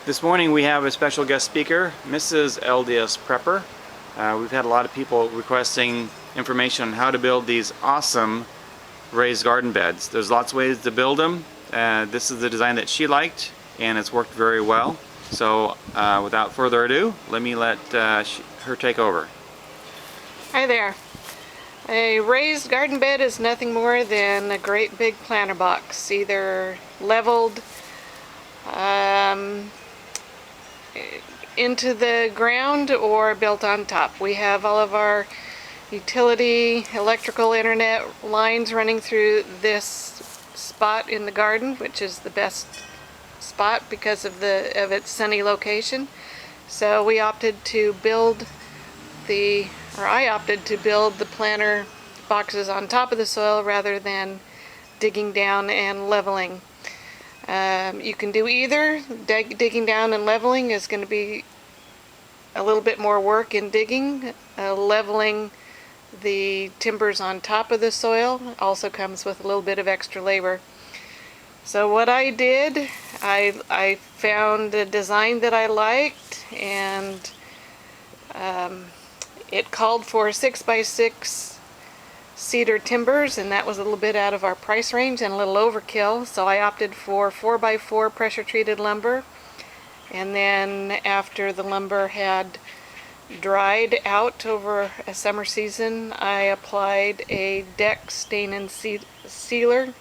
This morning we have a special guest speaker, Mrs. LDS Prepper. We've had a lot of people requesting information on how to build these awesome raised garden beds. There's lots of ways to build them. This is the design that she liked and it's worked very well. So without further ado, let her take over. Hi there. A raised garden bed is nothing more than a great big planter box, either leveled into the ground or built on top. We have all of our utility, electrical, internet lines running through this spot in the garden, which is the best spot because of its sunny location. So I opted to build the planter boxes on top of the soil rather than digging down and leveling. You can do either. Digging down and leveling is going to be a little bit more work in digging. Leveling the timbers on top of the soil also comes with a little bit of extra labor. So what I did, I found a design that I liked, and it called for 6x6 cedar timbers, and that was a little bit out of our price range and a little overkill, so I opted for 4x4 pressure treated lumber. And then after the lumber had dried out over a summer season, I applied a deck stain and sealer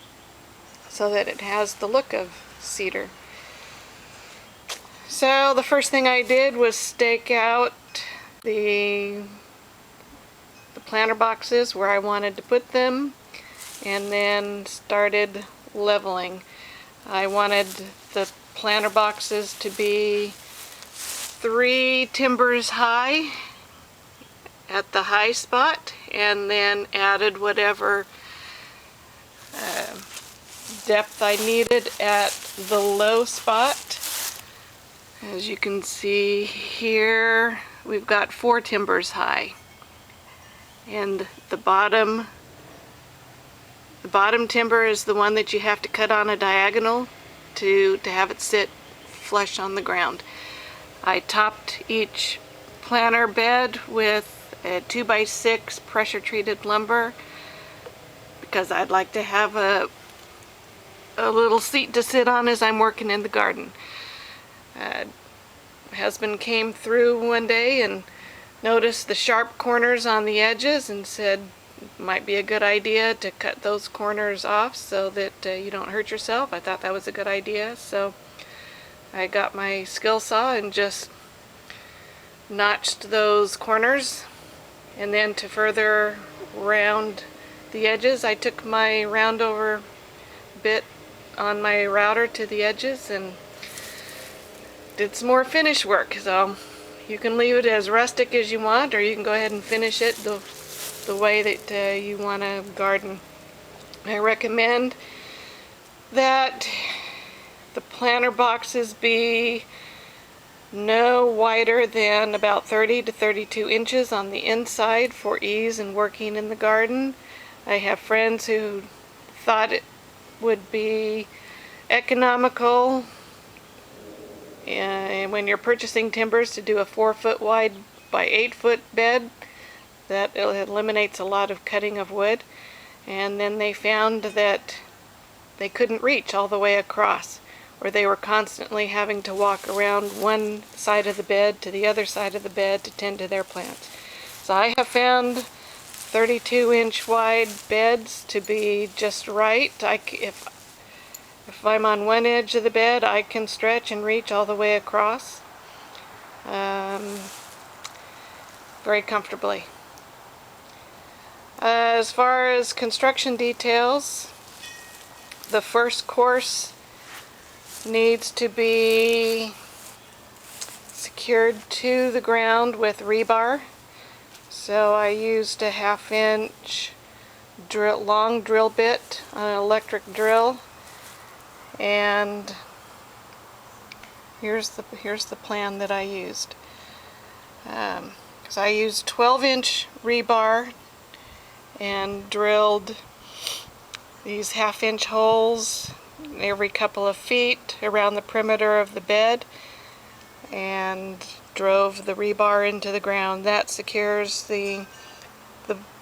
so that it has the look of cedar. So the first thing I did was stake out the planter boxes where I wanted to put them, and then started leveling. I wanted the planter boxes to be 3 timbers high at the high spot, and then added whatever depth I needed at the low spot. As you can see here, we've got 4 timbers high. And the bottom timber is the one that you have to cut on a diagonal to have it sit flush on the ground. I topped each planter bed with a 2x6 pressure treated lumber because I'd like to have a little seat to sit on as I'm working in the garden. My husband came through one day and noticed the sharp corners on the edges and said it might be a good idea to cut those corners off so that you don't hurt yourself. I thought that was a good idea, so I got my skill saw and just notched those corners. And then to further round the edges, I took my round over bit on my router to the edges and did some more finish work. So you can leave it as rustic as you want, or you can go ahead and finish it the way that you want to garden. I recommend that the planter boxes be no wider than about 30 to 32 inches on the inside for ease in working in the garden. I have friends who thought it would be economical and when you're purchasing timbers to do a 4-foot wide by 8-foot bed. That eliminates a lot of cutting of wood. And then they found that they couldn't reach all the way across, or they were constantly having to walk around one side of the bed to the other side of the bed to tend to their plants. So I have found 32-inch wide beds to be just right. If I'm on one edge of the bed, I can stretch and reach all the way across very comfortably. As far as construction details, the first course needs to be secured to the ground with rebar. So I used a 1/2-inch long drill bit on an electric drill. And here's the plan that I used. So I used 12-inch rebar and drilled these 1/2-inch holes every couple of feet around the perimeter of the bed. and drove the rebar into the ground. That secures the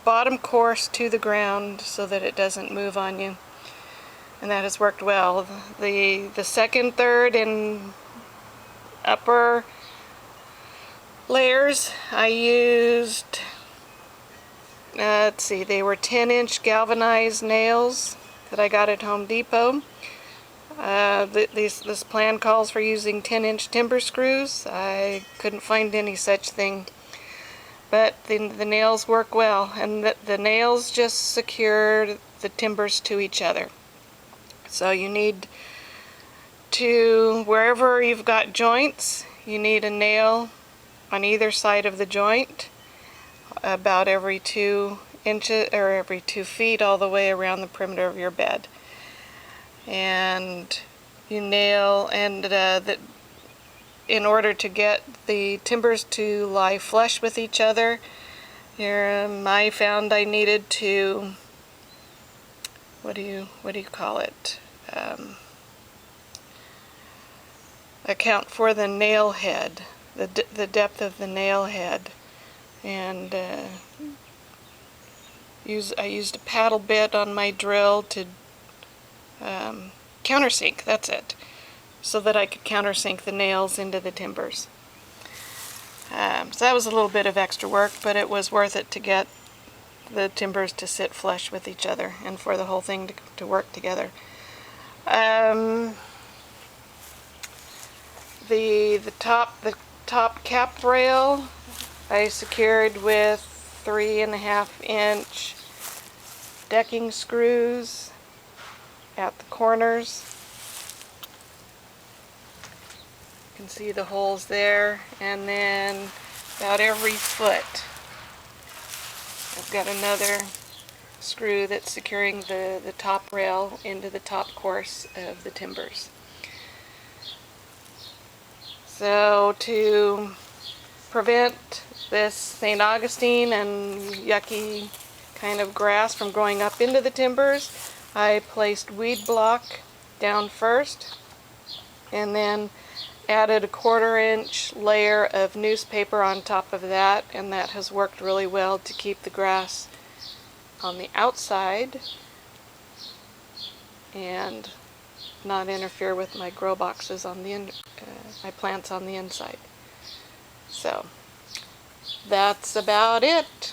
bottom course to the ground so that it doesn't move on you, and that has worked well. The second, third, and upper layers I used, let's see, they were 10-inch galvanized nails that I got at Home Depot. This plan calls for using 10-inch timber screws. I couldn't find any such thing, but the nails work well, and the nails just secure the timbers to each other. So you need to, wherever you've got joints, you need a nail on either side of the joint, about every 2 inches or every 2 feet all the way around the perimeter of your bed. And you nail, and in order to get the timbers to lie flush with each other, I found I needed to, what do you call it? Account for the nail head, the depth of the nail head, and I used a paddle bit on my drill to countersink, that's it, so that I could countersink the nails into the timbers. So that was a little bit of extra work, but it was worth it to get the timbers to sit flush with each other and for the whole thing to work together. The top cap rail I secured with 3.5-inch decking screws at the corners. You can see the holes there, and then about every foot I've got another screw that's securing the top rail into the top course of the timbers. So to prevent this St. Augustine and yucky kind of grass from going up into the timbers, I placed weed block down first, and then added a 1/4-inch layer of newspaper on top of that, and that has worked really well to keep the grass on the outside and not interfere with my grow boxes on the my plants on the inside. So that's about it.